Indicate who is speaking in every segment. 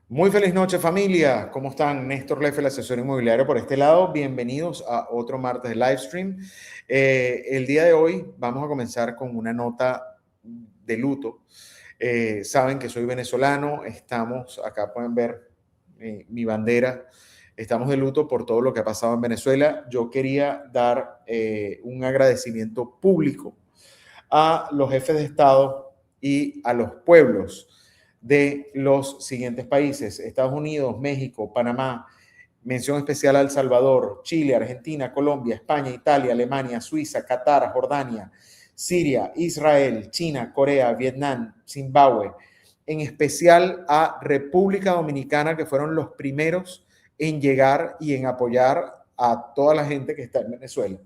Speaker 1: Muy feliz noche, familia. ¿Cómo están? Néstor Lefe, el asesor inmobiliario por este lado. Bienvenidos a otro martes de live stream. El día de hoy vamos a comenzar con una nota de luto. Saben que soy venezolano. Estamos, acá pueden ver mi bandera. Estamos de luto por todo lo que ha pasado en Venezuela. Yo quería dar un agradecimiento público a los jefes de Estado y a los pueblos de los siguientes países: Estados Unidos, México, Panamá, mención especial a El Salvador, Chile, Argentina, Colombia, España, Italia, Alemania, Suiza, Qatar, Jordania, Siria, Israel, China, Corea, Vietnam, Zimbabue, en especial a República Dominicana, que fueron los primeros en llegar y en apoyar a toda la gente que está en Venezuela.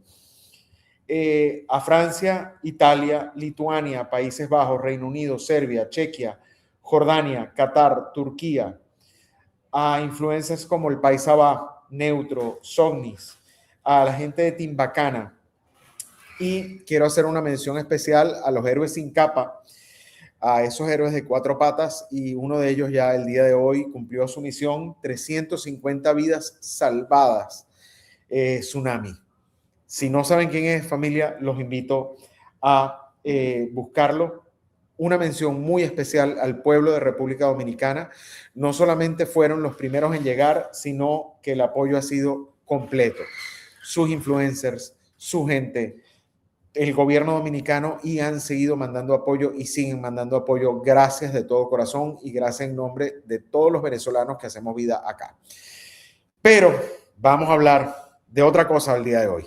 Speaker 1: A Francia, Italia, Lituania, Países Bajos, Reino Unido, Serbia, Chequia, Jordania, Qatar, Turquía, a influencers como el Paisaba, Neutro, Sognis, a la gente de Timbacana. Y quiero hacer una mención especial a los héroes sin capa, a esos héroes de cuatro patas, y uno de ellos ya el día de hoy cumplió su misión: 350 vidas salvadas. Tsunami. Si no saben quién es, familia, los invito a buscarlo. Una mención muy especial al pueblo de República Dominicana. No solamente fueron los primeros en llegar, sino que el apoyo ha sido completo. Sus influencers, su gente, el gobierno dominicano, y han seguido mandando apoyo y siguen mandando apoyo. Gracias de todo corazón y gracias en nombre de todos los venezolanos que hacemos vida acá. Pero vamos a hablar de otra cosa el día de hoy.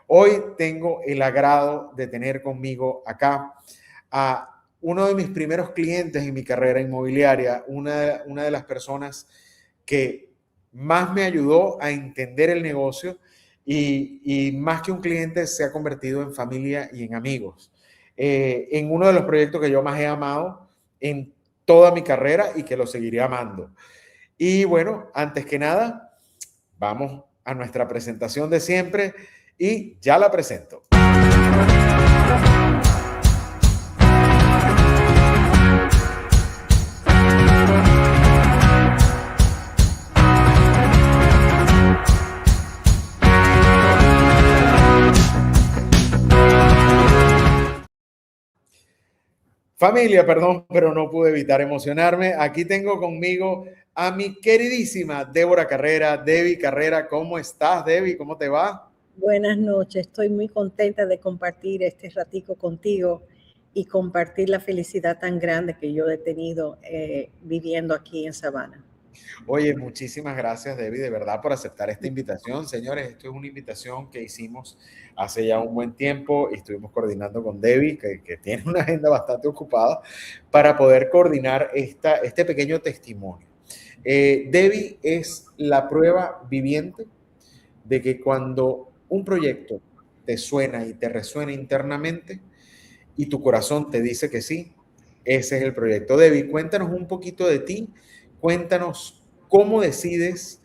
Speaker 1: Hoy tengo el agrado de tener conmigo acá a uno de mis primeros clientes en mi carrera inmobiliaria, una de las personas que más me ayudó a entender el negocio y más que un cliente se ha convertido en familia y en amigos. En uno de los proyectos que yo más he amado en toda mi carrera y que lo seguiré amando. Y bueno, antes que nada, vamos a nuestra presentación de siempre y ya la presento. Familia, perdón, pero no pude evitar emocionarme. Aquí tengo conmigo a mi queridísima Débora Carrera. Debbie Carrera, ¿cómo estás, Debbie? ¿Cómo te va?
Speaker 2: Buenas noches, estoy muy contenta de compartir este ratico contigo y compartir la felicidad tan grande que yo he tenido viviendo aquí en Savannah.
Speaker 1: Oye, muchísimas gracias, Debbie, de verdad, por aceptar esta invitación. Señores, esto es una invitación que hicimos hace ya un buen tiempo y estuvimos coordinando con Debbie, que tiene una agenda bastante ocupada, para poder coordinar este pequeño testimonio. Debbie es la prueba viviente de que cuando un proyecto te suena y te resuena internamente y tu corazón te dice que sí, ese es el proyecto. Debbie, cuéntanos un poquito de ti, cuéntanos cómo decides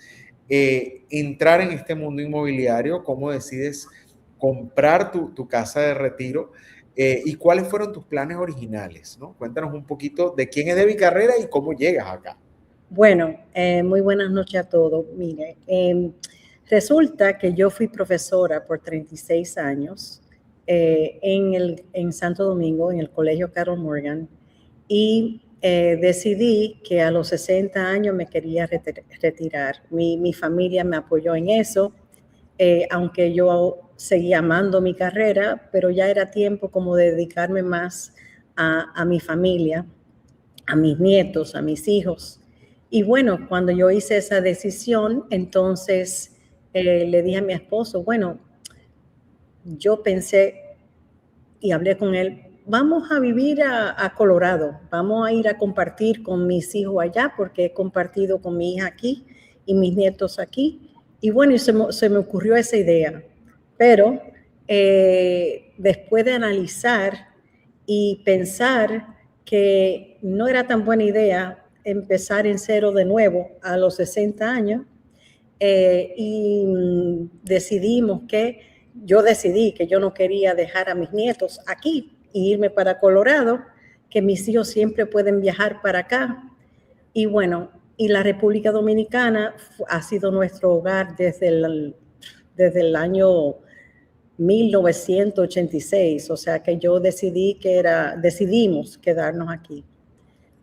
Speaker 1: entrar en este mundo inmobiliario, cómo decides comprar tu casa de retiro y cuáles fueron tus planes originales, ¿no? Cuéntanos un poquito de quién es Debbie Carrera y cómo llegas acá.
Speaker 2: Bueno, muy buenas noches a todos. Mire, resulta que yo fui profesora por 36 años en Santo Domingo, en el Colegio Carol Morgan, y decidí que a los 60 años me quería retirar. Mi familia me apoyó en eso, aunque yo seguía amando mi carrera, pero ya era tiempo como de dedicarme más a mi familia, a mis nietos, a mis hijos. Y bueno, cuando yo hice esa decisión, entonces le dije a mi esposo, bueno, yo pensé y hablé con él, vamos a vivir a Colorado, vamos a ir a compartir con mis hijos allá, porque he compartido con mi hija aquí y mis nietos aquí. Y bueno, se me ocurrió esa idea, pero después de analizar y pensar que no era tan buena idea empezar en cero de nuevo a los 60 años, y yo decidí que yo no quería dejar a mis nietos aquí e irme para Colorado, que mis hijos siempre pueden viajar para acá. Y bueno, Y la República Dominicana ha sido nuestro hogar desde el año 1986, o sea que yo decidimos quedarnos aquí.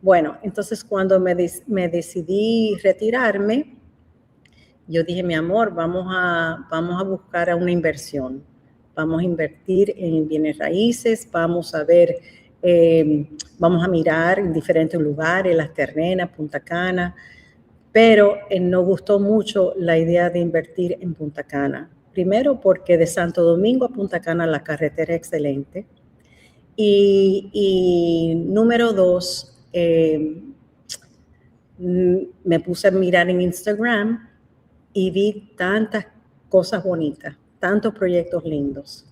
Speaker 2: Bueno, entonces cuando me decidí retirarme, yo dije, mi amor, vamos a buscar una inversión. Vamos a invertir en bienes raíces, vamos a ver, vamos a mirar en diferentes lugares, Las Terrenas, Punta Cana, pero nos gustó mucho la idea de invertir en Punta Cana. Primero porque de Santo Domingo a Punta Cana la carretera es excelente. Y número dos, me puse a mirar en Instagram y vi tantas cosas bonitas, tantos proyectos lindos.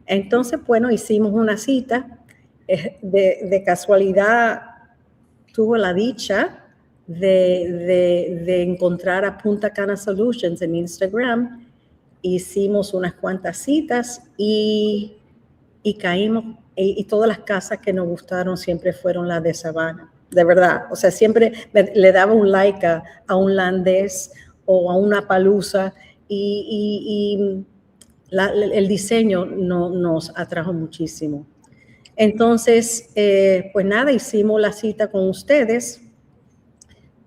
Speaker 2: Entonces, bueno, hicimos una cita. De casualidad, tuve la dicha de encontrar a Punta Cana Solutions en Instagram. Hicimos unas cuantas citas y caímos, y todas las casas que nos gustaron siempre fueron las de Sabana, de verdad. O sea, siempre le daba un like a un landés o a una palusa, y el diseño nos atrajo muchísimo. Entonces, pues nada, hicimos la cita con ustedes.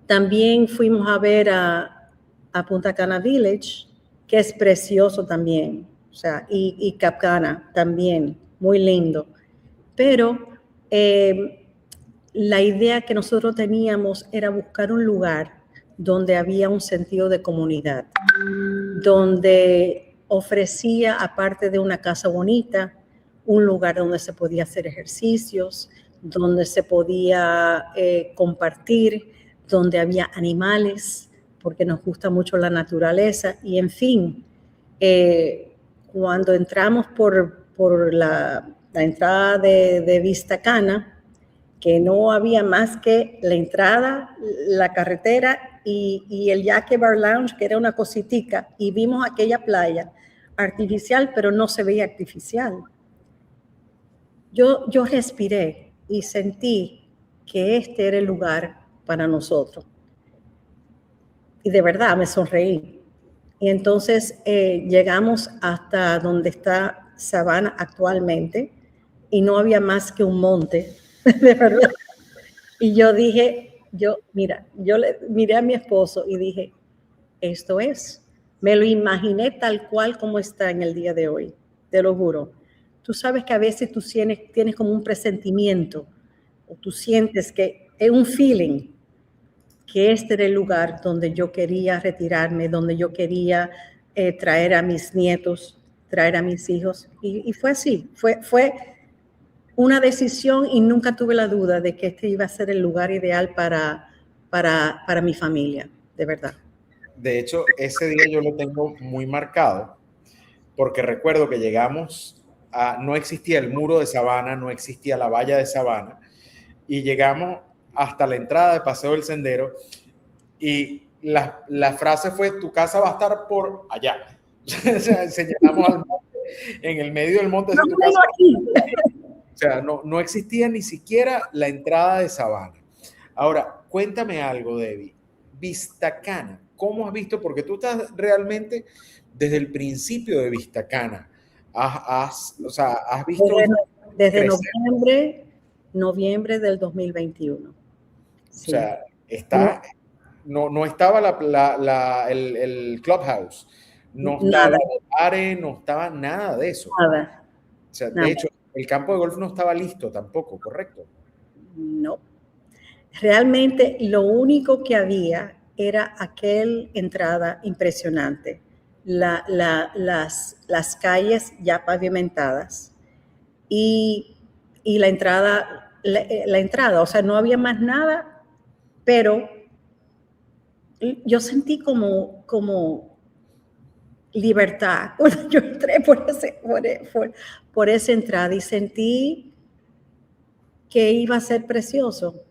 Speaker 2: También fuimos a ver a Punta Cana Village, que es precioso también, o sea, y Cap Cana también, muy lindo. Pero la idea que nosotros teníamos era buscar un lugar donde había un sentido de comunidad, donde ofrecía, aparte de una casa bonita, un lugar donde se podía hacer ejercicios, donde se podía compartir, donde había animales, porque nos gusta mucho la naturaleza. Y en fin, cuando entramos por la entrada de Vista Cana, que no había más que la entrada, la carretera y el Yaque Bar Lounge, que era una cositica, y vimos aquella playa artificial, pero no se veía artificial. Yo respiré y sentí que este era el lugar para nosotros. Y de verdad me sonreí. Y entonces llegamos hasta donde está Sabana actualmente, y no había más que un monte, de verdad. Y yo dije, yo le miré a mi esposo y dije, esto es. Me lo imaginé tal cual como está en el día de hoy, te lo juro. Tú sabes que a veces tú tienes como un presentimiento, o tú sientes que es un feeling, que este era el lugar donde yo quería retirarme, donde yo quería traer a mis nietos, traer a mis hijos. Y fue así, fue una decisión, y nunca tuve la duda de que este iba a ser el lugar ideal para mi familia, de verdad.
Speaker 1: De hecho, ese día yo lo tengo muy marcado, porque recuerdo que llegamos no existía el muro de Sabana, no existía la valla de Sabana, y llegamos hasta la entrada de Paseo del Sendero, y la frase fue, tu casa va a estar por allá. O sea, señalamos al monte, en el medio del monte.
Speaker 2: No,
Speaker 1: tu casa,
Speaker 2: aquí.
Speaker 1: O sea, no existía ni siquiera la entrada de Sabana. Ahora, cuéntame algo, Debbie. Vista Cana, ¿cómo has visto? Porque tú estás realmente desde el principio de Vista Cana. Has visto
Speaker 2: desde noviembre del 2021. Sí.
Speaker 1: O sea, no estaba el clubhouse, no estaba el área, no estaba nada de eso.
Speaker 2: Nada.
Speaker 1: O sea, de hecho, el campo de golf no estaba listo tampoco, ¿correcto?
Speaker 2: No. Realmente lo único que había era aquella entrada impresionante, las calles ya pavimentadas y la entrada, o sea, no había más nada, pero yo sentí como libertad cuando yo entré por esa entrada, y sentí que iba a ser precioso.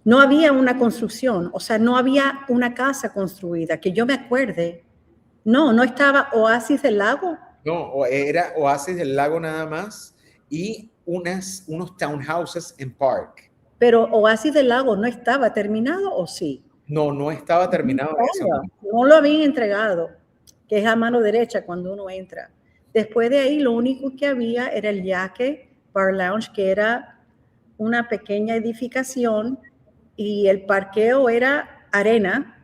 Speaker 2: No había una construcción, o sea, no había una casa construida, que yo me acuerde. No estaba Oasis del Lago.
Speaker 1: No, era Oasis del Lago nada más, y unos townhouses en Park.
Speaker 2: Pero Oasis del Lago no estaba terminado, ¿o sí?
Speaker 1: No estaba terminado en ese momento.
Speaker 2: No lo habían entregado, que es a mano derecha cuando uno entra. Después de ahí, lo único que había era el Yaque Bar Lounge, que era una pequeña edificación, y el parqueo era arena,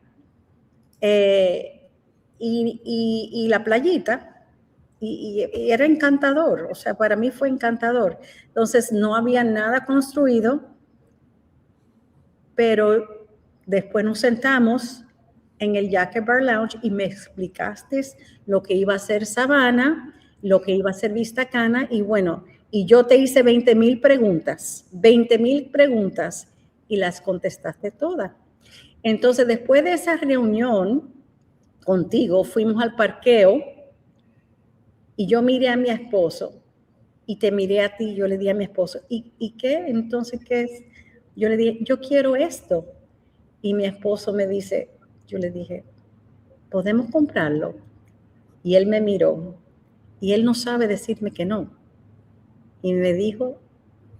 Speaker 2: y la playita, y era encantador. O sea, para mí fue encantador. Entonces, no había nada construido, pero después nos sentamos en el Yaque Bar Lounge y me explicaste lo que iba a ser Savannah, lo que iba a ser Vista Cana, y bueno, y yo te hice 20,000 preguntas, y las contestaste todas. Entonces, después de esa reunión contigo, fuimos al parqueo y yo miré a mi esposo y te miré a ti, yo le di a mi esposo, ¿y qué? Entonces, ¿qué es? Yo le dije, yo quiero esto. Y mi esposo me dice, yo le dije, ¿podemos comprarlo? Y él me miró y él no sabe decirme que no. Y me dijo,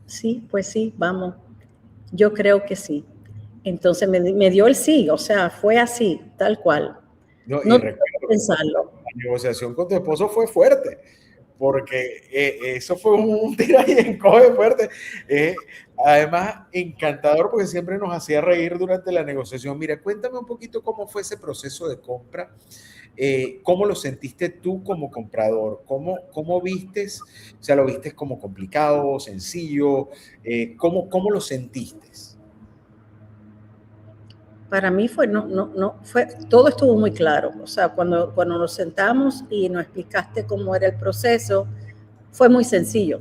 Speaker 2: sí, pues sí, vamos. Yo creo que sí. Entonces me dio el sí, o sea, fue así, tal cual.
Speaker 1: No, y
Speaker 2: No tuve
Speaker 1: recuerdo
Speaker 2: que
Speaker 1: que
Speaker 2: pensarlo.
Speaker 1: la negociación con tu esposo fue fuerte, porque eso fue un tira y encoge fuerte. Además, encantador porque siempre nos hacía reír durante la negociación. Mira, cuéntame un poquito cómo fue ese proceso de compra, cómo lo sentiste tú como comprador, cómo vistes, o sea, lo vistes como complicado, sencillo, cómo lo sentiste.
Speaker 2: Para mí fue, fue, todo estuvo muy claro. O sea, cuando nos sentamos y nos explicaste cómo era el proceso, fue muy sencillo.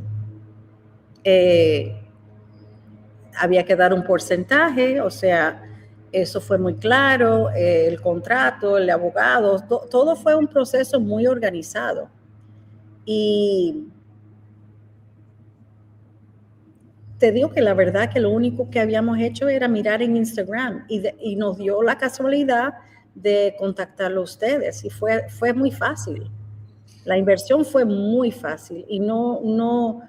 Speaker 2: Había que dar un porcentaje, o sea, eso fue muy claro, el contrato, el abogado, todo fue un proceso muy organizado. Y te digo que la verdad que lo único que habíamos hecho era mirar en Instagram y nos dio la casualidad de contactarlo a ustedes y fue muy fácil. La inversión fue muy fácil y no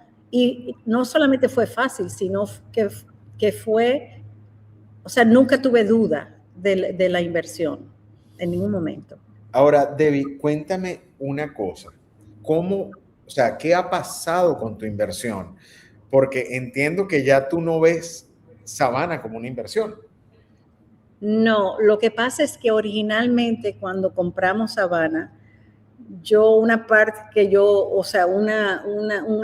Speaker 2: solamente fue fácil, sino que fue, o sea, nunca tuve duda de la inversión en ningún momento.
Speaker 1: Ahora, Debbie, cuéntame una cosa. O sea, qué ha pasado con tu inversión? Porque entiendo que ya tú no ves Savannah como una inversión.
Speaker 2: No, lo que pasa es que originalmente cuando compramos Savannah, yo una parte que yo, o sea, un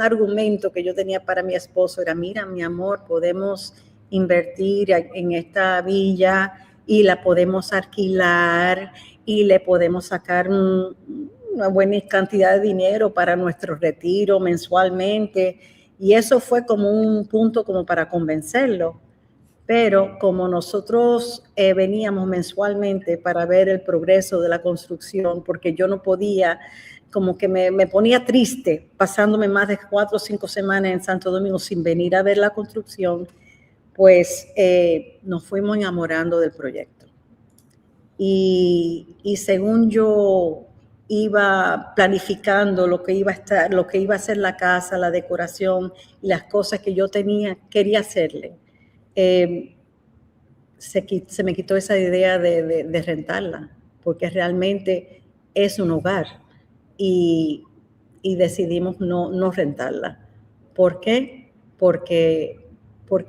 Speaker 2: argumento que yo tenía para mi esposo era, mira, mi amor, podemos invertir en esta villa y la podemos alquilar y le podemos sacar una buena cantidad de dinero para nuestro retiro mensualmente. Y eso fue como un punto como para convencerlo. Pero como nosotros veníamos mensualmente para ver el progreso de la construcción, porque yo no podía, como que me ponía triste pasándome más de 4 o 5 semanas en Santo Domingo sin venir a ver la construcción, pues nos fuimos enamorando del proyecto. Y según yo iba planificando lo que iba a estar, lo que iba a ser la casa, la decoración y las cosas que yo quería hacerle, se me quitó esa idea de rentarla, porque realmente es un hogar y decidimos no rentarla. ¿Por qué? Porque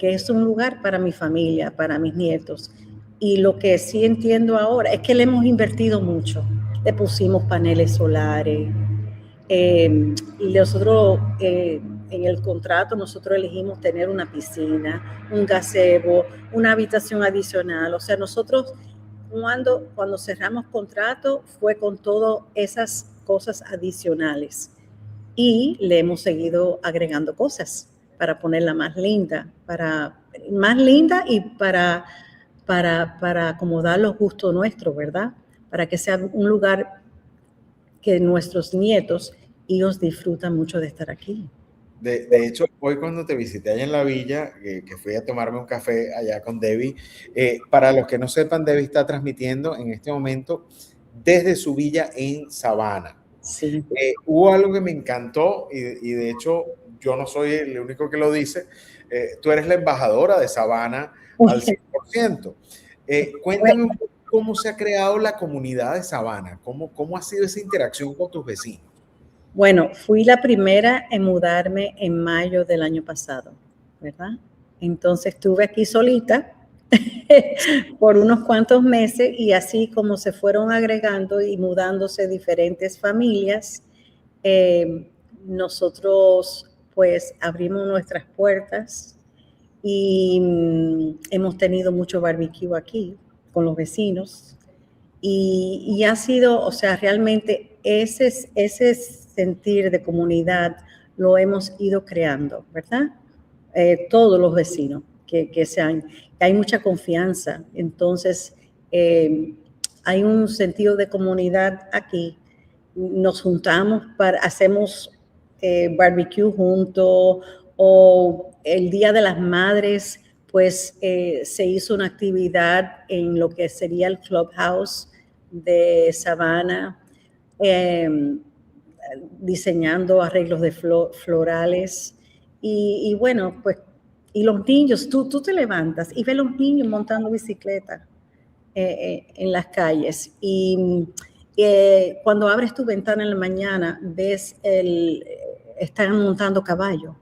Speaker 2: es un lugar para mi familia, para mis nietos. Y lo que sí entiendo ahora es que le hemos invertido mucho. Le pusimos paneles solares. Nosotros, en el contrato, nosotros elegimos tener una piscina, un gazebo, una habitación adicional. O sea, nosotros cuando cerramos contrato fue con todas esas cosas adicionales. Y le hemos seguido agregando cosas para ponerla más linda y para acomodar los gustos nuestros, ¿verdad? Para que sea un lugar que nuestros nietos, ellos disfrutan mucho de estar aquí.
Speaker 1: De hecho, hoy cuando te visité allá en la villa, que fui a tomarme un café allá con Debbie, para los que no sepan, Debbie está transmitiendo en este momento desde su villa en Savannah.
Speaker 2: Sí.
Speaker 1: Hubo algo que me encantó y de hecho yo no soy el único que lo dice, tú eres la embajadora de Savannah al 100%. Cuéntame un poco cómo se ha creado la comunidad de Savannah, cómo ha sido esa interacción con tus vecinos.
Speaker 2: Bueno, fui la primera en mudarme en mayo del año pasado, ¿verdad? Entonces estuve aquí solita por unos cuantos meses y así como se fueron agregando y mudándose diferentes familias, nosotros pues abrimos nuestras puertas y hemos tenido mucho barbecue aquí con los vecinos y ha sido, o sea, realmente ese sentir de comunidad lo hemos ido creando, ¿verdad? Todos los vecinos que hay mucha confianza, entonces hay un sentido de comunidad aquí. Nos juntamos, hacemos barbecue juntos o el Día de las Madres, pues se hizo una actividad en lo que sería el Clubhouse de Savannah, diseñando arreglos de florales y bueno, pues, y los niños, tú te levantas y ves los niños montando bicicleta en las calles y cuando abres tu ventana en la mañana ves están montando caballo.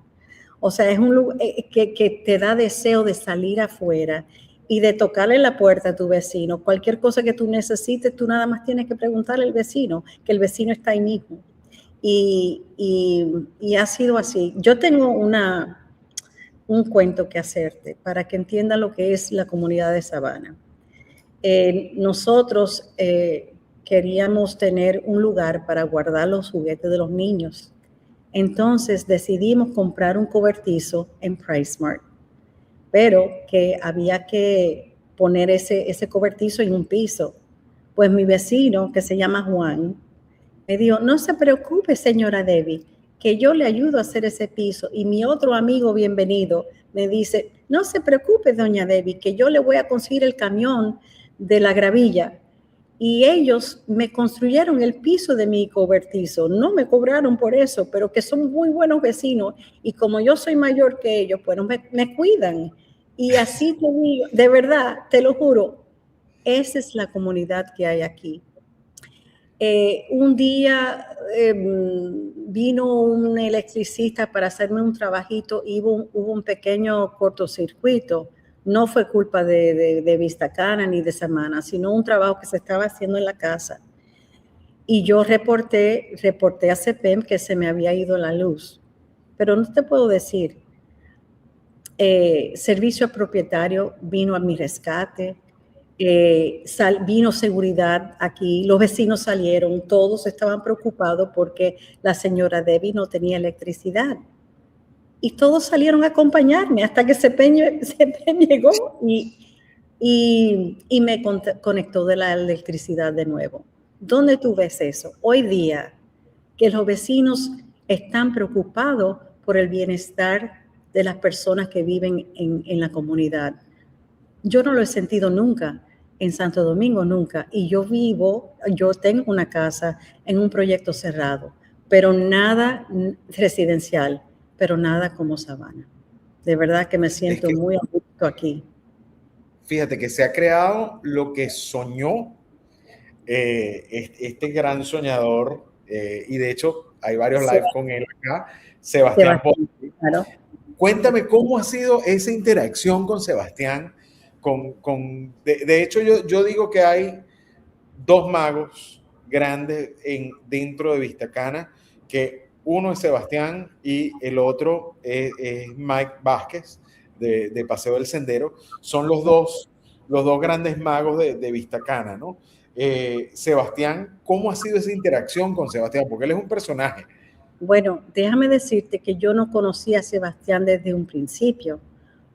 Speaker 2: O sea, es un lugar que te da deseo de salir afuera y de tocarle la puerta a tu vecino. Cualquier cosa que tú necesites, tú nada más tienes que preguntarle al vecino, que el vecino está ahí mismo. Y ha sido así. Yo tengo un cuento que hacerte para que entiendan lo que es la comunidad de Savannah. Nosotros queríamos tener un lugar para guardar los juguetes de los niños. Entonces decidimos comprar un cobertizo en PriceSmart, pero que había que poner ese cobertizo en un piso. Pues mi vecino, que se llama Juan, me dijo, no se preocupe, señora Debbie, que yo le ayudo a hacer ese piso. Y mi otro amigo bienvenido me dice, no se preocupe, doña Debbie, que yo le voy a conseguir el camión de la gravilla. Y ellos me construyeron el piso de mi cobertizo. No me cobraron por eso, pero que son muy buenos vecinos. Y como yo soy mayor que ellos, bueno, me cuidan. Y así te digo, de verdad, te lo juro, esa es la comunidad que hay aquí. Un día vino un electricista para hacerme un trabajito y hubo un pequeño cortocircuito. No fue culpa de Vistacana ni de Savannah, sino un trabajo que se estaba haciendo en la casa. Y yo reporté a CEPEM que se me había ido la luz. Pero no te puedo decir, servicio propietario vino a mi rescate, vino seguridad aquí, los vecinos salieron, todos estaban preocupados porque la señora Debbie no tenía electricidad. Y todos salieron a acompañarme hasta que CEPEM llegó y me conectó de la electricidad de nuevo. ¿Dónde tú ves eso? Hoy día, que los vecinos están preocupados por el bienestar de las personas que viven en la comunidad. Yo no lo he sentido nunca en Santo Domingo, nunca. Y yo tengo una casa en un proyecto cerrado, pero nada residencial, pero nada como Savannah. De verdad que me siento muy a gusto aquí.
Speaker 1: Fíjate que se ha creado lo que soñó este gran soñador, y de hecho hay varios lives con él acá, Sebastián.
Speaker 2: Claro.
Speaker 1: Cuéntame cómo ha sido esa interacción con Sebastián. De hecho, yo digo que hay dos magos grandes dentro de Vistacana, que uno es Sebastián y el otro es Mike Vázquez de Paseo del Sendero. Son los dos grandes magos de Vistacana, ¿no? Sebastián, ¿cómo ha sido esa interacción con Sebastián? Porque él es un personaje.
Speaker 2: Bueno, déjame decirte que yo no conocía a Sebastián desde un principio.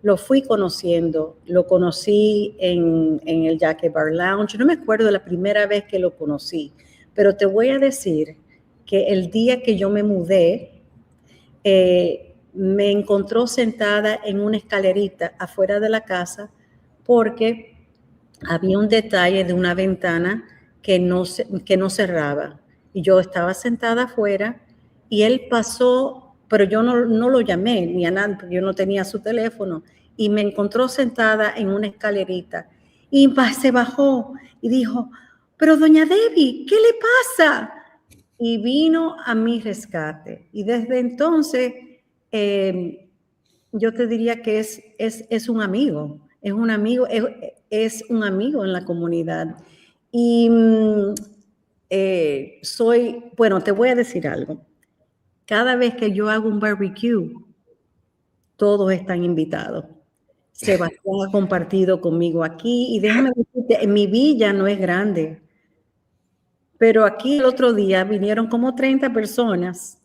Speaker 2: Lo fui conociendo, lo conocí en el Jacket Bar Lounge. No me acuerdo de la primera vez que lo conocí, pero te voy a decir que el día que yo me mudé, me encontró sentada en una escalerita afuera de la casa porque había un detalle de una ventana que no cerraba. Y yo estaba sentada afuera y él pasó, pero yo no lo llamé ni a nadie, porque yo no tenía su teléfono, y me encontró sentada en una escalerita Y se bajó y dijo, pero doña Debbie, ¿qué le pasa? Y vino a mi rescate. Y desde entonces, yo te diría que es un amigo, es un amigo en la comunidad. Y bueno, te voy a decir algo. Cada vez que yo hago un barbecue, todos están invitados. Sebastián ha compartido conmigo aquí y déjame decirte, mi villa no es grande, pero aquí el otro día vinieron como 30 personas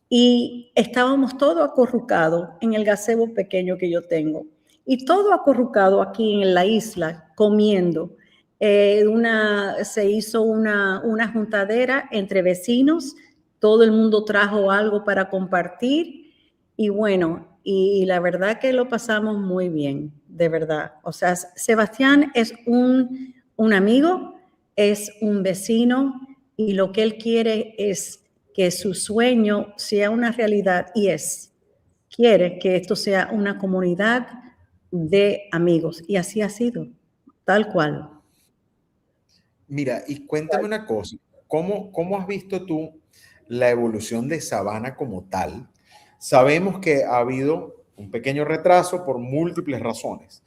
Speaker 2: y estábamos todos acurrucados en el gazebo pequeño que yo tengo y todo acurrucado aquí en la isla comiendo. Se hizo una juntadera entre vecinos, todo el mundo trajo algo para compartir y bueno, y la verdad que lo pasamos muy bien, de verdad. O sea, Sebastián es un amigo, es un vecino y lo que él quiere es que su sueño sea una realidad y quiere que esto sea una comunidad de amigos y así ha sido, tal cual.
Speaker 1: Mira, y cuéntame una cosa, ¿cómo has visto tú la evolución de Savannah como tal? Sabemos que ha habido un pequeño retraso por múltiples razones,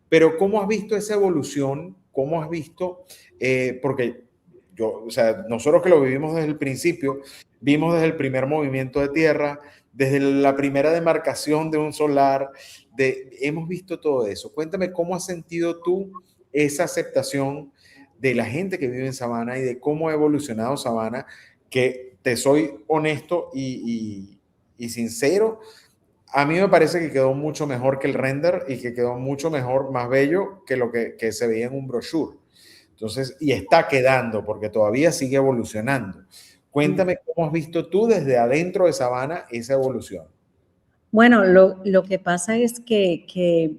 Speaker 1: pero ¿cómo has visto esa evolución? ¿Cómo has visto? Porque o sea, nosotros que lo vivimos desde el principio, vimos desde el primer movimiento de tierra, desde la primera demarcación de un solar, hemos visto todo eso. Cuéntame cómo has sentido tú esa aceptación de la gente que vive en Savannah y de cómo ha evolucionado Savannah, que te soy honesto y sincero, a mí me parece que quedó mucho mejor que el render y que quedó mucho mejor, más bello que lo que se veía en un brochure. Entonces, y está quedando porque todavía sigue evolucionando. Cuéntame cómo has visto tú desde adentro de Savannah esa evolución.
Speaker 2: Bueno, lo que pasa es que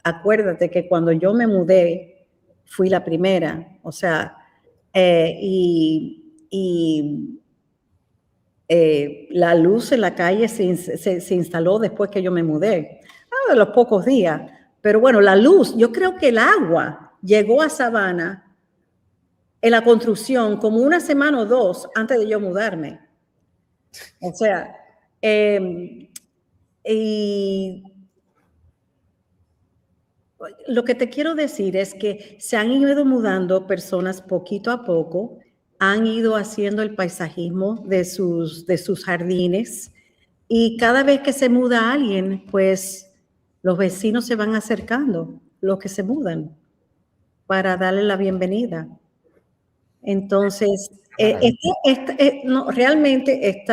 Speaker 2: acuérdate que cuando yo me mudé, fui la primera, o sea, la luz en la calle se instaló después que yo me mudé, de los pocos días. Pero bueno, la luz, yo creo que el agua llegó a Savannah en la construcción como una semana o dos antes de yo mudarme. O sea, y lo que te quiero decir es que se han ido mudando personas poquito a poco, han ido haciendo el paisajismo de sus jardines y cada vez que se muda alguien, pues los vecinos se van acercando, los que se mudan, para darle la bienvenida. Entonces, no, realmente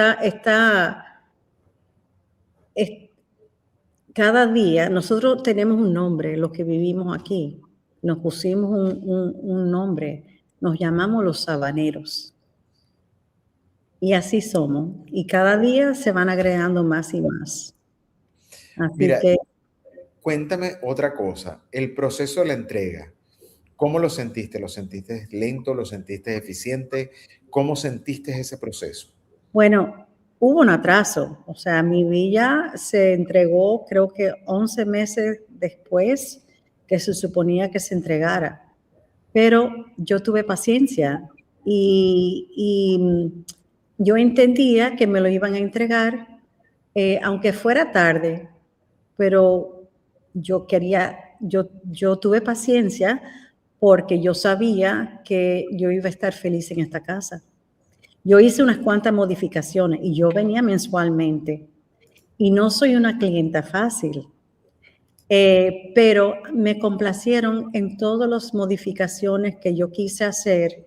Speaker 2: cada día, nosotros tenemos un nombre, los que vivimos aquí, nos pusimos un nombre, nos llamamos los sabaneros. Y así somos. Y cada día se van agregando más y más. Así
Speaker 1: Mira,
Speaker 2: que...
Speaker 1: cuéntame otra cosa, el proceso de la entrega. ¿Cómo lo sentiste? ¿Lo sentiste lento? ¿Lo sentiste eficiente? ¿Cómo sentiste ese proceso?
Speaker 2: Bueno, hubo un atraso. O sea, mi villa se entregó creo que 11 meses después que se suponía que se entregara. Pero yo tuve paciencia y yo entendía que me lo iban a entregar, aunque fuera tarde, pero yo tuve paciencia porque yo sabía que yo iba a estar feliz en esta casa. Yo hice unas cuantas modificaciones y yo venía mensualmente y no soy una clienta fácil, pero me complacieron en todas las modificaciones que yo quise hacer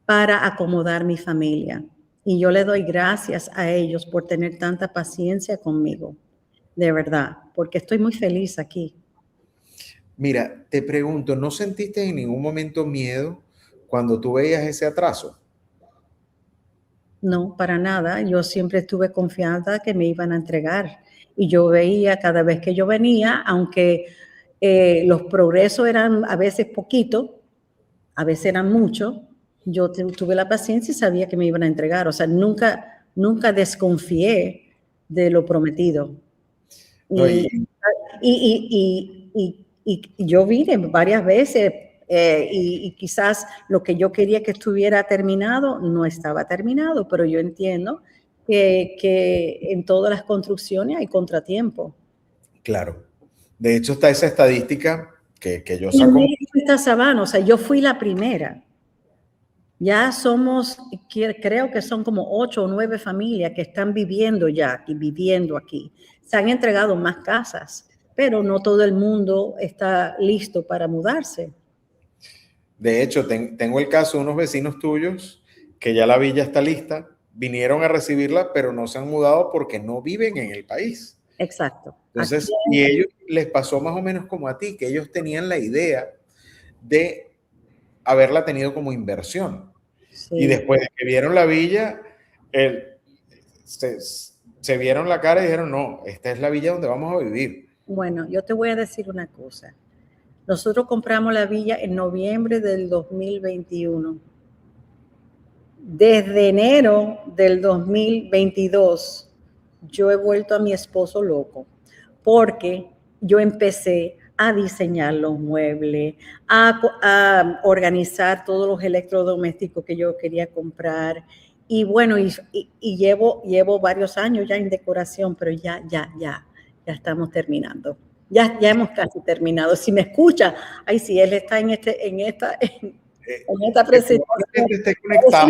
Speaker 2: para acomodar mi familia. Y yo le doy gracias a ellos por tener tanta paciencia conmigo, de verdad, porque estoy muy feliz aquí.
Speaker 1: Mira, te pregunto, ¿no sentiste en ningún momento miedo cuando tú veías ese atraso?
Speaker 2: No, para nada. Yo siempre estuve confiada que me iban a entregar. Y yo veía cada vez que yo venía, aunque los progresos eran a veces poquitos, a veces eran muchos, yo tuve la paciencia y sabía que me iban a entregar. O sea, nunca desconfié de lo prometido.
Speaker 1: No,
Speaker 2: Y, y y yo vine varias veces y quizás lo que yo quería que estuviera terminado no estaba terminado, pero yo entiendo que en todas las construcciones hay contratiempo.
Speaker 1: Claro. De hecho, está esa estadística que yo
Speaker 2: Y
Speaker 1: saco.
Speaker 2: esta Sabana, o sea, yo fui la primera. Ya somos, creo que son como 8 o 9 familias que están viviendo ya aquí, viviendo aquí. Se han entregado más casas, pero no todo el mundo está listo para mudarse.
Speaker 1: De hecho, tengo el caso de unos vecinos tuyos que ya la villa está lista, vinieron a recibirla, pero no se han mudado porque no viven en el país.
Speaker 2: Exacto.
Speaker 1: Entonces, y ellos les pasó más o menos como a ti, que ellos tenían la idea de haberla tenido como inversión.
Speaker 2: Sí.
Speaker 1: Y después de que vieron la villa, se vieron la cara y dijeron, no, esta es la villa donde vamos a vivir.
Speaker 2: Bueno, yo te voy a decir una cosa. Nosotros compramos la villa en noviembre del 2021. Desde enero del 2022, yo he vuelto a mi esposo loco, porque yo empecé a diseñar los muebles, a organizar todos los electrodomésticos que yo quería comprar. Y bueno, y llevo varios años ya en decoración, pero ya estamos terminando. Ya hemos casi terminado. Si me escucha, ay, sí, él está en esta presentación.
Speaker 1: Esté conectado.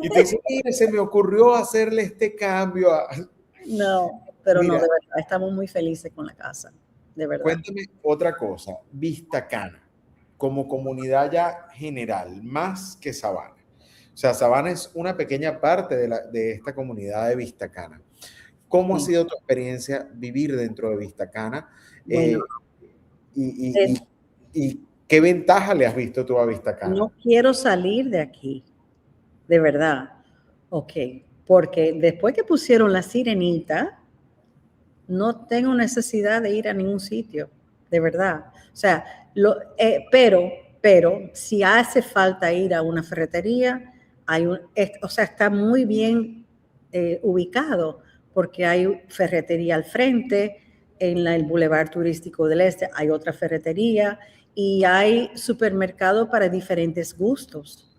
Speaker 1: Y te dice, mire, se me ocurrió hacerle este cambio.
Speaker 2: No, pero
Speaker 1: mira,
Speaker 2: no, de verdad, estamos muy felices con la casa, de verdad.
Speaker 1: Cuéntame otra cosa, Vista Cana, como comunidad ya general, más que Sabana. O sea, Sabana es una pequeña parte de esta comunidad de Vista Cana. ¿Cómo ha sido tu experiencia vivir dentro de Vista Cana?
Speaker 2: Bueno,
Speaker 1: y qué ventaja le has visto tú a Vista Cana?
Speaker 2: No quiero salir de aquí, de verdad. Ok, porque después que pusieron la sirenita, no tengo necesidad de ir a ningún sitio, de verdad. O sea, pero si hace falta ir a una ferretería, está muy bien ubicado, porque hay ferretería al frente, en el Boulevard Turístico del Este hay otra ferretería y hay supermercado para diferentes gustos.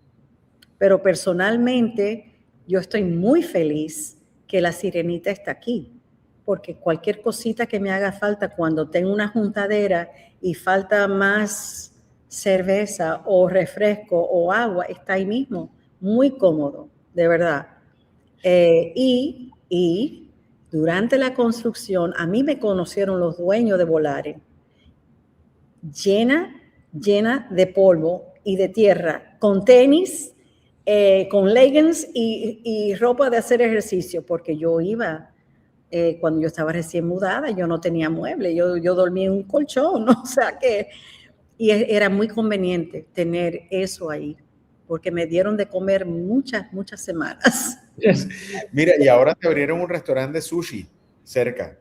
Speaker 2: Pero personalmente yo estoy muy feliz que la sirenita está aquí, porque cualquier cosita que me haga falta cuando tengo una juntadera y falta más cerveza o refresco o agua, está ahí mismo, muy cómodo, de verdad. Y durante la construcción, a mí me conocieron los dueños de Volare, llena de polvo y de tierra, con tenis, con leggings y ropa de hacer ejercicio, porque yo iba, cuando yo estaba recién mudada, yo no tenía muebles, yo dormía en un colchón, ¿no? O sea que, y era muy conveniente tener eso ahí, porque me dieron de comer muchas semanas.
Speaker 1: Mira, y ahora te abrieron un restaurante de sushi cerca,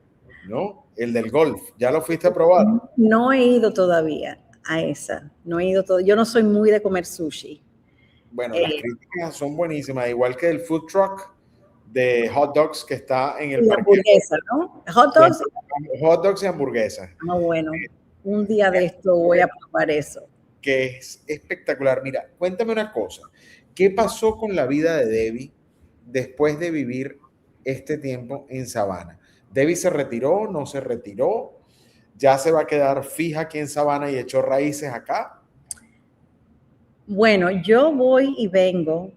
Speaker 1: ¿no? El del golf, ¿ya lo fuiste a probar?
Speaker 2: No he ido todavía a esa, no he ido todavía. Yo no soy muy de comer sushi.
Speaker 1: Bueno, las críticas son buenísimas, igual que el food truck de hot dogs que está en el
Speaker 2: parque. Hamburguesa, ¿no?
Speaker 1: Hot dogs y hamburguesas.
Speaker 2: Ah, bueno, un día de esto voy a probar eso.
Speaker 1: Que es espectacular. Mira, cuéntame una cosa. ¿Qué pasó con la vida de Debbie después de vivir este tiempo en Sabana? ¿Debbie se retiró? ¿No se retiró? ¿Ya se va a quedar fija aquí en Sabana y echó raíces acá?
Speaker 2: Bueno, yo voy y vengo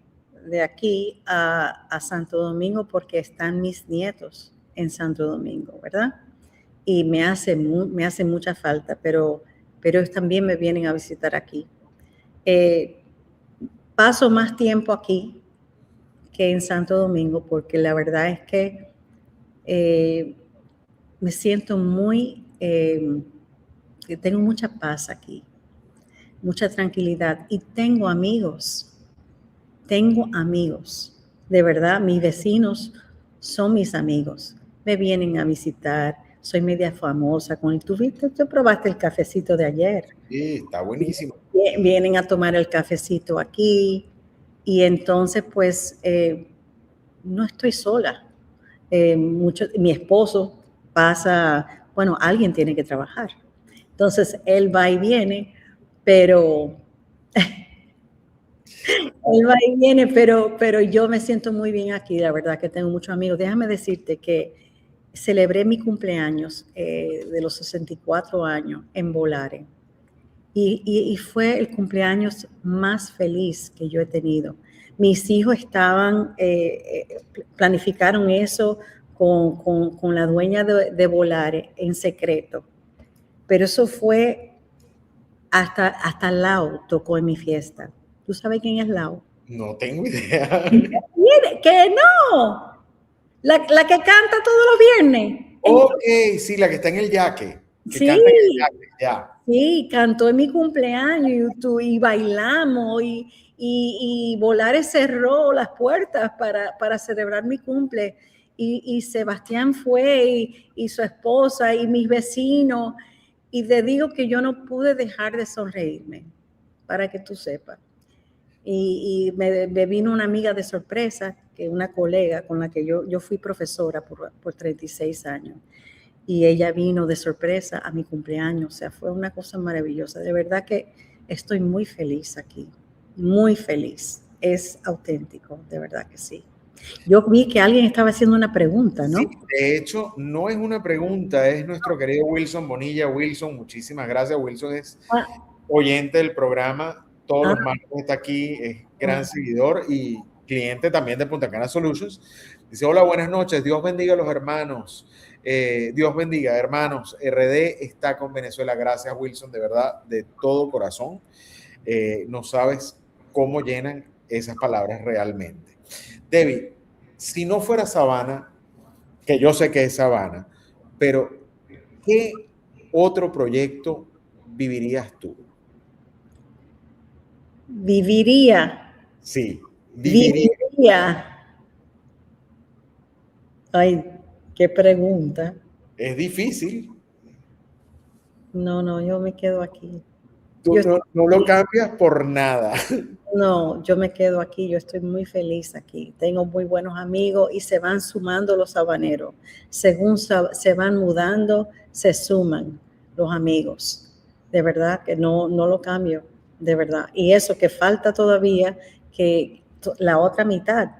Speaker 2: de aquí a Santo Domingo porque están mis nietos en Santo Domingo, ¿verdad? Y me hace mucha falta, pero ellos también me vienen a visitar aquí. Paso más tiempo aquí que en Santo Domingo porque la verdad es que me siento tengo mucha paz aquí, mucha tranquilidad y tengo amigos, de verdad, mis vecinos son mis amigos, me vienen a visitar, soy media famosa con tú probaste el cafecito de ayer.
Speaker 1: Sí, está buenísimo.
Speaker 2: Vienen a tomar el cafecito aquí y entonces pues no estoy sola. Mi esposo pasa Bueno, alguien tiene que trabajar. Entonces, él va y viene, pero él va y viene, pero yo me siento muy bien aquí, la verdad que tengo muchos amigos. Déjame decirte que celebré mi cumpleaños de los 64 años en Volare y fue el cumpleaños más feliz que yo he tenido. Mis hijos planificaron eso con la dueña de Volare en secreto, pero eso fue hasta Lau tocó en mi fiesta. ¿Tú sabes quién es Lau?
Speaker 1: No tengo idea.
Speaker 2: Que no, la que canta todos los viernes.
Speaker 1: Ok, sí, la que está en el yaque. Que
Speaker 2: Sí,
Speaker 1: canta en el yaque, ya.
Speaker 2: sí, cantó en mi cumpleaños y bailamos y Volares cerró las puertas para celebrar mi cumple y Sebastián fue y su esposa y mis vecinos y te digo que yo no pude dejar de sonreírme, para que tú sepas. Y me vino una amiga de sorpresa, que una colega con la que yo fui profesora por 36 años. Y ella vino de sorpresa a mi cumpleaños. O sea, fue una cosa maravillosa. De verdad que estoy muy feliz aquí. Muy feliz. Es auténtico, de verdad que sí. Yo vi que alguien estaba haciendo una pregunta, ¿no?
Speaker 1: Sí, de hecho, no es una pregunta, es nuestro querido Wilson Bonilla. Wilson, muchísimas gracias. Wilson es oyente del programa. Todos los martes está aquí, es gran seguidor y cliente también de Punta Cana Solutions. Dice, hola, buenas noches. Dios bendiga a los hermanos. Dios bendiga, hermanos. RD está con Venezuela. Gracias, Wilson, de verdad, de todo corazón. No sabes cómo llenan esas palabras realmente. Debbie, si no fuera Savannah, que yo sé que es Savannah, pero ¿qué otro proyecto vivirías tú?
Speaker 2: Viviría.
Speaker 1: Sí,
Speaker 2: Viviría. Ay, qué pregunta.
Speaker 1: Es difícil.
Speaker 2: No, yo me quedo aquí.
Speaker 1: Tú no lo cambias por nada.
Speaker 2: No, yo me quedo aquí, yo estoy muy feliz aquí. Tengo muy buenos amigos y se van sumando los habaneros. Según se van mudando, se suman los amigos. De verdad que no lo cambio, de verdad. Y eso que falta todavía, que la otra mitad,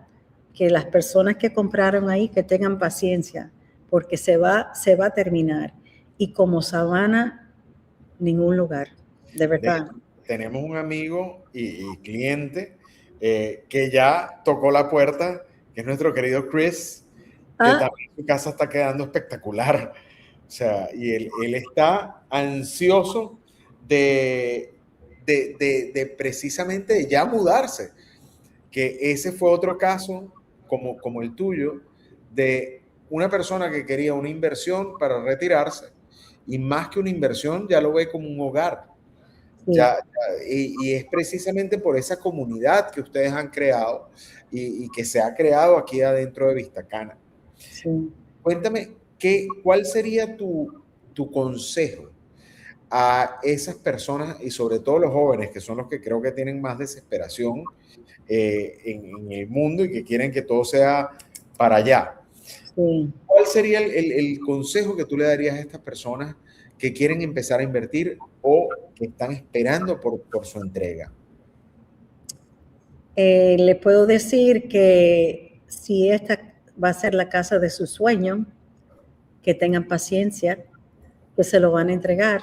Speaker 2: que las personas que compraron ahí, que tengan paciencia, porque se va a terminar. Y como Savannah, ningún lugar, de verdad.
Speaker 1: Tenemos un amigo y cliente que ya tocó la puerta, que es nuestro querido Chris, que también su casa está quedando espectacular. O sea, y él está ansioso de precisamente ya mudarse. Que ese fue otro caso, como el tuyo, de una persona que quería una inversión para retirarse y más que una inversión ya lo ve como un hogar.
Speaker 2: Sí.
Speaker 1: Y es precisamente por esa comunidad que ustedes han creado y que se ha creado aquí adentro de Vistacana.
Speaker 2: Sí.
Speaker 1: Cuéntame, ¿cuál sería tu consejo a esas personas y sobre todo los jóvenes, que son los que creo que tienen más desesperación en el mundo y que quieren que todo sea para allá?
Speaker 2: Sí.
Speaker 1: ¿Cuál sería el consejo que tú le darías a estas personas que quieren empezar a invertir o que están esperando por su entrega?
Speaker 2: Le puedo decir que si esta va a ser la casa de su sueño, que tengan paciencia, que se lo van a entregar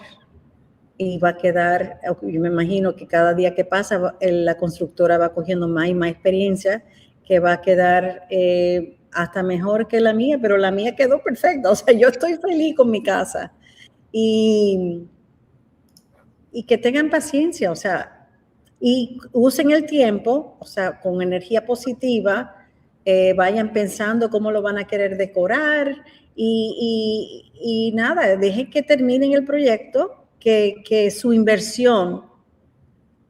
Speaker 2: y va a quedar, yo me imagino que cada día que pasa la constructora va cogiendo más y más experiencia, que va a quedar hasta mejor que la mía, pero la mía quedó perfecta, o sea, yo estoy feliz con mi casa y que tengan paciencia, o sea, y usen el tiempo, o sea, con energía positiva, vayan pensando cómo lo van a querer decorar y nada, dejen que terminen el proyecto, que su inversión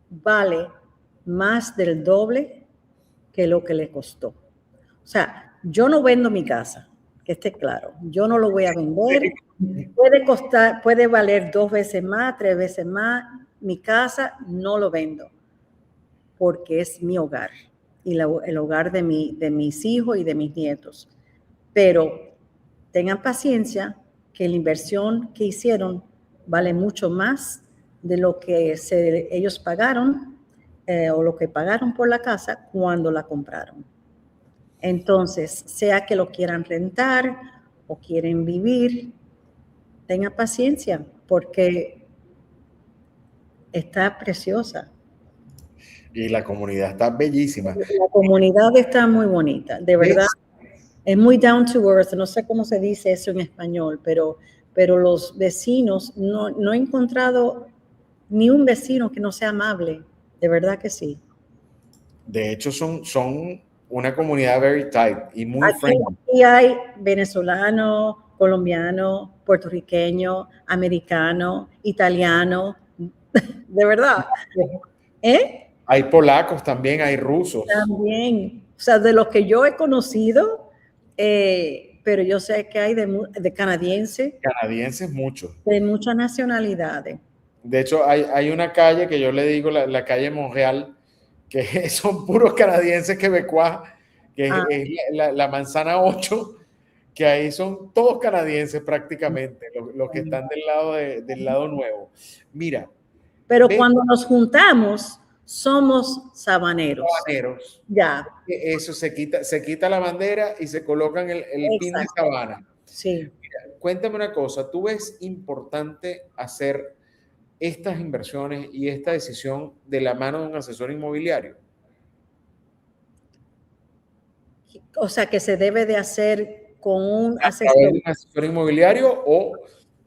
Speaker 2: vale más del doble que lo que le costó. O sea, yo no vendo mi casa, que esté claro, yo no lo voy a vender. Puede valer 2 veces más, 3 veces más. Mi casa no lo vendo porque es mi hogar y el hogar de mis hijos y de mis nietos. Pero tengan paciencia que la inversión que hicieron vale mucho más de lo que ellos pagaron o lo que pagaron por la casa cuando la compraron. Entonces, sea que lo quieran rentar o quieren vivir, tenga paciencia porque está preciosa.
Speaker 1: Y la comunidad está bellísima.
Speaker 2: La comunidad está muy bonita, de verdad. Es muy down to earth, no sé cómo se dice eso en español, pero los vecinos, no he encontrado ni un vecino que no sea amable, de verdad que sí.
Speaker 1: De hecho, son una comunidad very tight y muy friendly.
Speaker 2: Aquí hay venezolano, colombiano, puertorriqueño, americano, italiano, de verdad.
Speaker 1: Hay polacos también, hay rusos.
Speaker 2: También, o sea, de los que yo he conocido, pero yo sé que hay de canadienses.
Speaker 1: Canadienses muchos.
Speaker 2: De muchas nacionalidades.
Speaker 1: De hecho, hay una calle que yo le digo la calle Montreal, que son puros canadienses quebecuas, que es la manzana 8, que ahí son todos canadienses prácticamente, los que están del lado nuevo. Mira.
Speaker 2: Pero cuando nos juntamos, somos sabaneros.
Speaker 1: Sabaneros.
Speaker 2: Ya.
Speaker 1: Eso se quita la bandera y se colocan el pin de sabana.
Speaker 2: Sí.
Speaker 1: Mira, cuéntame una cosa, ¿tú ves importante hacer estas inversiones y esta decisión de la mano de un asesor inmobiliario?
Speaker 2: O sea, que se debe de hacer con un
Speaker 1: asesor. ¿A través de un asesor inmobiliario o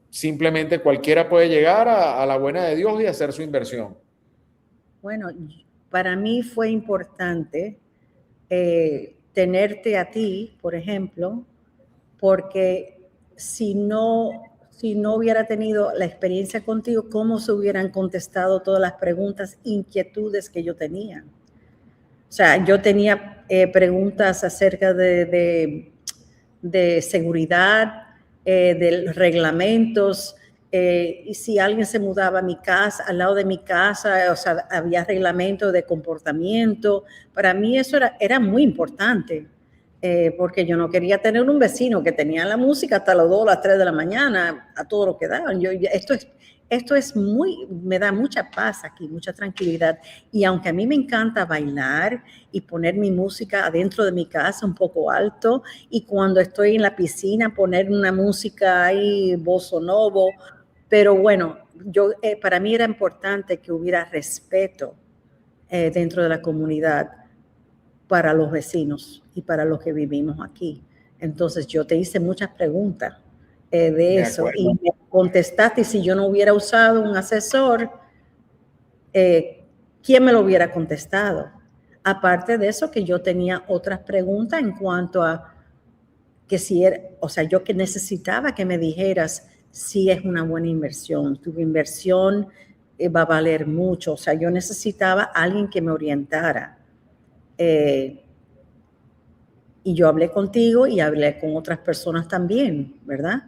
Speaker 1: simplemente cualquiera puede llegar a la buena de Dios y hacer su inversión?
Speaker 2: Bueno, para mí fue importante tenerte a ti, por ejemplo, porque si no hubiera tenido la experiencia contigo, ¿cómo se hubieran contestado todas las preguntas, inquietudes que yo tenía? O sea, yo tenía preguntas acerca de seguridad, de reglamentos, y si alguien se mudaba a mi casa, al lado de mi casa, o sea, había reglamentos de comportamiento. Para mí eso era muy importante, porque yo no quería tener un vecino que tenía la música hasta las 2 o las 3 de la mañana, a todo lo que daban. Esto es me da mucha paz aquí, mucha tranquilidad. Y aunque a mí me encanta bailar y poner mi música adentro de mi casa un poco alto, y cuando estoy en la piscina poner una música ahí, bossa nova, pero bueno, para mí era importante que hubiera respeto dentro de la comunidad para los vecinos y para los que vivimos aquí. Entonces yo te hice muchas preguntas de eso y me contestaste, y si yo no hubiera usado un asesor, ¿quién me lo hubiera contestado? Aparte de eso, que yo tenía otras preguntas en cuanto a que si era, o sea, yo que necesitaba que me dijeras si es una buena inversión, tu inversión va a valer mucho, o sea, yo necesitaba a alguien que me orientara. Y yo hablé contigo y hablé con otras personas también, ¿verdad?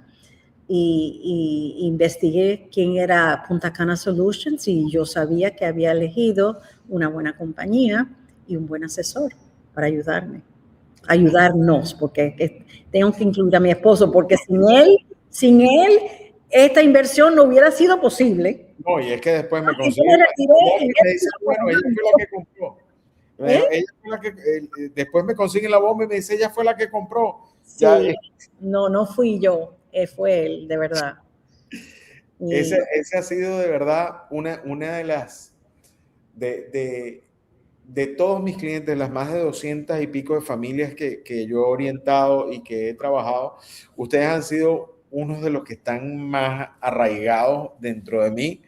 Speaker 2: Y investigué quién era Punta Cana Solutions, y yo sabía que había elegido una buena compañía y un buen asesor para ayudarnos, porque tengo que incluir a mi esposo, porque sin él, esta inversión no hubiera sido posible.
Speaker 1: No, y es que después me consigue. Bueno, ella fue la que compró. Ella fue la que, después me consiguen la bomba y me dice, ella fue la que compró.
Speaker 2: Sí, no fui yo, fue él, de verdad.
Speaker 1: Ese ha sido de verdad una de las, de todos mis clientes, las más de 200 y pico de familias que yo he orientado y que he trabajado, ustedes han sido unos de los que están más arraigados dentro de mí,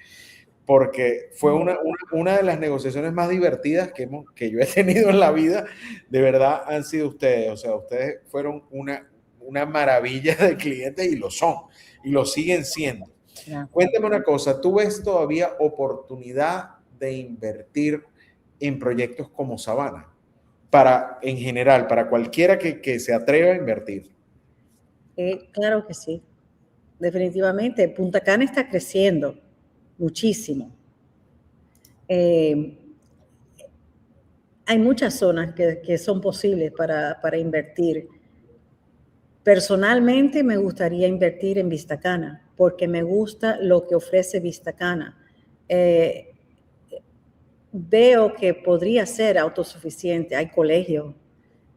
Speaker 1: porque fue una de las negociaciones más divertidas que yo he tenido en la vida. De verdad han sido ustedes. O sea, ustedes fueron una maravilla de clientes y lo son, y lo siguen siendo. Cuéntame una cosa, ¿tú ves todavía oportunidad de invertir en proyectos como Sabana? En general, para cualquiera que se atreva a invertir.
Speaker 2: Claro que sí, definitivamente. Punta Cana está creciendo muchísimo. Hay muchas zonas que son posibles para invertir. Personalmente me gustaría invertir en Vista Cana porque me gusta lo que ofrece Vista Cana. Veo que podría ser autosuficiente. Hay colegios.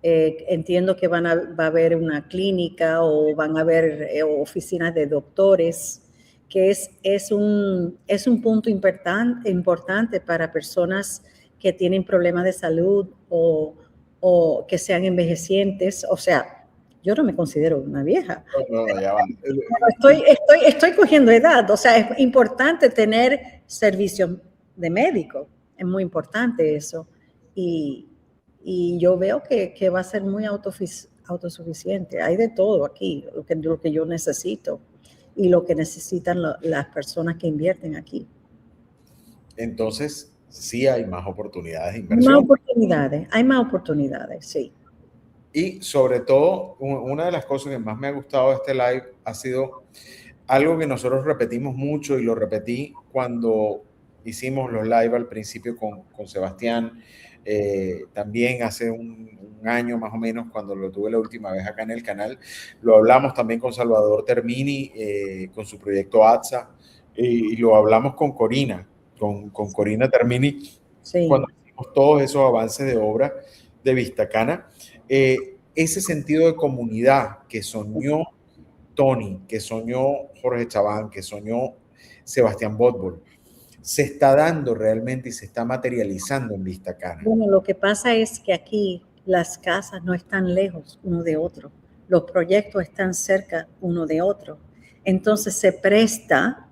Speaker 2: Entiendo que va a haber una clínica o van a haber oficinas de doctores, que es un punto importante para personas que tienen problemas de salud o que sean envejecientes. O sea, yo no me considero una vieja.
Speaker 1: No, ya va.
Speaker 2: Estoy cogiendo edad. O sea, es importante tener servicios de médico. Es muy importante eso. Y yo veo que va a ser muy autosuficiente. Hay de todo aquí, lo que yo necesito y lo que necesitan las personas que invierten aquí.
Speaker 1: Entonces, sí hay más oportunidades de inversión.
Speaker 2: Hay más oportunidades, sí.
Speaker 1: Y sobre todo, una de las cosas que más me ha gustado de este live ha sido algo que nosotros repetimos mucho y lo repetí cuando hicimos los live al principio con Sebastián, también hace un año más o menos cuando lo tuve la última vez acá en el canal, lo hablamos también con Salvador Termini, con su proyecto ATSA, y lo hablamos con Corina, con Corina Termini,
Speaker 2: sí.
Speaker 1: Cuando hicimos todos esos avances de obra de Vista Cana. Ese sentido de comunidad que soñó Tony, que soñó Jorge Chabán, que soñó Sebastián Botbol, se está dando realmente y se está materializando en Vista Cana.
Speaker 2: Bueno, lo que pasa es que aquí las casas no están lejos uno de otro, los proyectos están cerca uno de otro, entonces se presta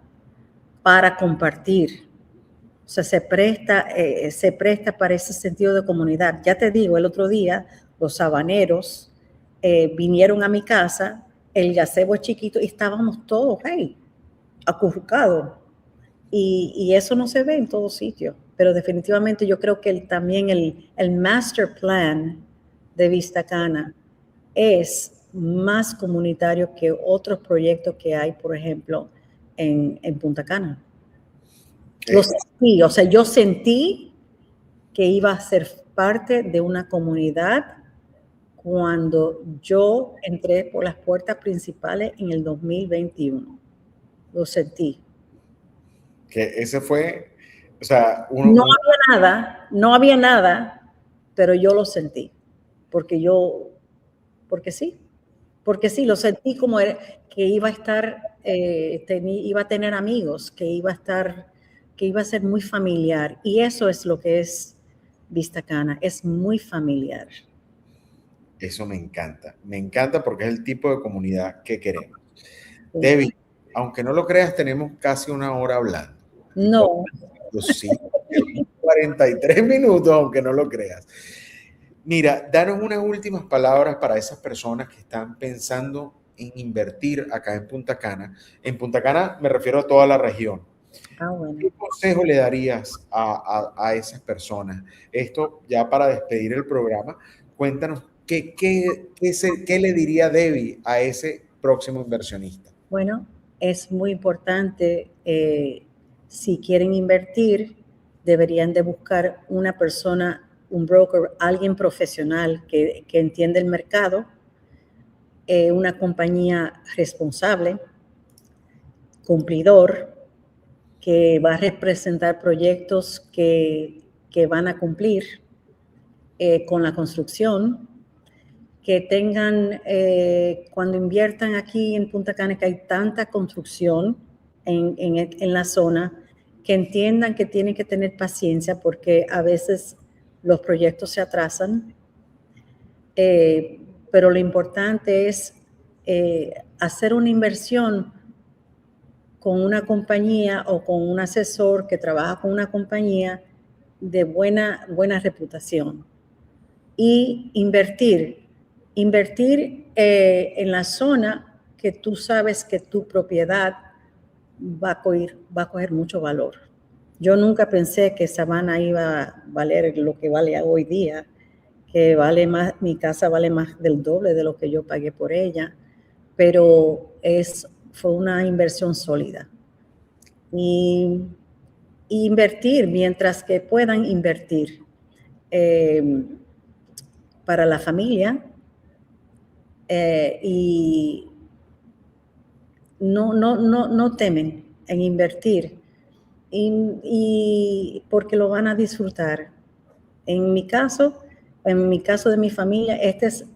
Speaker 2: para compartir. O sea, se presta para ese sentido de comunidad. Ya te digo, el otro día los habaneros vinieron a mi casa, el gazebo es chiquito y estábamos todos ahí, acurrucados. Y eso no se ve en todos sitios. Pero definitivamente yo creo que también el master plan de Vista Cana es más comunitario que otros proyectos que hay, por ejemplo, en Punta Cana. Lo sentí, o sea, yo sentí que iba a ser parte de una comunidad cuando yo entré por las puertas principales en el 2021. Lo sentí.
Speaker 1: Que ese fue, o sea,
Speaker 2: no había nada, pero yo lo sentí, porque sí, lo sentí como que iba a estar, iba a tener amigos, que iba a ser muy familiar, y eso es lo que es Vista Cana, es muy familiar.
Speaker 1: Eso me encanta porque es el tipo de comunidad que queremos. Sí. Debbie, aunque no lo creas, tenemos casi una hora hablando.
Speaker 2: No.
Speaker 1: Sí, 43 minutos, aunque no lo creas. Mira, danos unas últimas palabras para esas personas que están pensando en invertir acá en Punta Cana. En Punta Cana me refiero a toda la región.
Speaker 2: Bueno.
Speaker 1: ¿Qué consejo le darías a esas personas? Esto ya para despedir el programa, cuéntanos qué le diría Debbie a ese próximo inversionista.
Speaker 2: Bueno, es muy importante, si quieren invertir, deberían de buscar una persona, un broker, alguien profesional que entiende el mercado, una compañía responsable, cumplidor, que va a representar proyectos que van a cumplir con la construcción, que tengan, cuando inviertan aquí en Punta Cana, que hay tanta construcción en la zona, que entiendan que tienen que tener paciencia porque a veces los proyectos se atrasan, pero lo importante es hacer una inversión con una compañía o con un asesor que trabaja con una compañía de buena reputación y invertir en la zona que tú sabes que tu propiedad va a coger mucho valor. Yo nunca pensé que Savannah iba a valer lo que vale hoy día, que vale más, mi casa vale más del doble de lo que yo pagué por ella, pero fue una inversión sólida. Y invertir mientras que puedan invertir para la familia, y no temen en invertir y porque lo van a disfrutar. En mi caso de mi familia,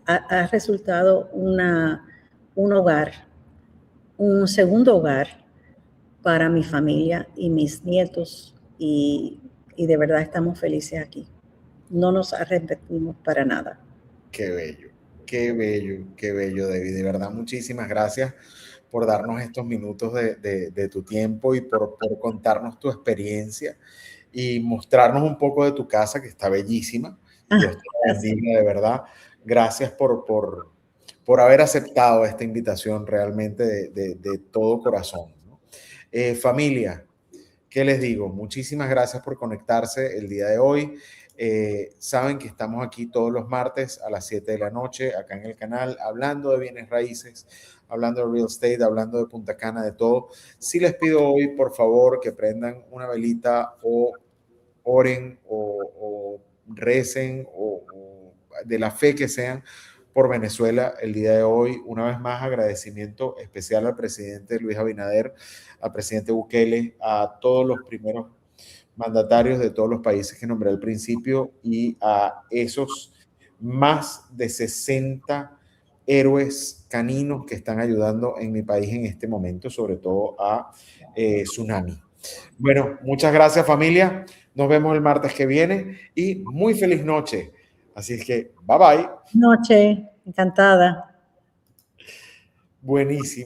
Speaker 2: ha resultado un hogar, un segundo hogar para mi familia y mis nietos y de verdad estamos felices aquí. No nos arrepentimos para nada.
Speaker 1: Qué bello, qué bello, qué bello, David. De verdad, muchísimas gracias por darnos estos minutos de tu tiempo y por contarnos tu experiencia y mostrarnos un poco de tu casa, que está bellísima. Dios te la
Speaker 2: Gracias.
Speaker 1: bendiga, de verdad. Gracias por haber aceptado esta invitación realmente de todo corazón, ¿no? Familia, ¿qué les digo? Muchísimas gracias por conectarse el día de hoy. Saben que estamos aquí todos los martes a las 7 de la noche, acá en el canal, hablando de bienes raíces, hablando de real estate, hablando de Punta Cana, de todo. Sí les pido hoy, por favor, que prendan una velita o oren o recen o de la fe que sean por Venezuela el día de hoy. Una vez más, agradecimiento especial al presidente Luis Abinader, al presidente Bukele, a todos los primeros mandatarios de todos los países que nombré al principio y a esos más de 60 héroes caninos que están ayudando en mi país en este momento, sobre todo a Tsunami. Bueno, muchas gracias familia. Nos vemos el martes que viene y muy feliz noche. Así es que, bye bye.
Speaker 2: Noche, encantada.
Speaker 1: Buenísimo.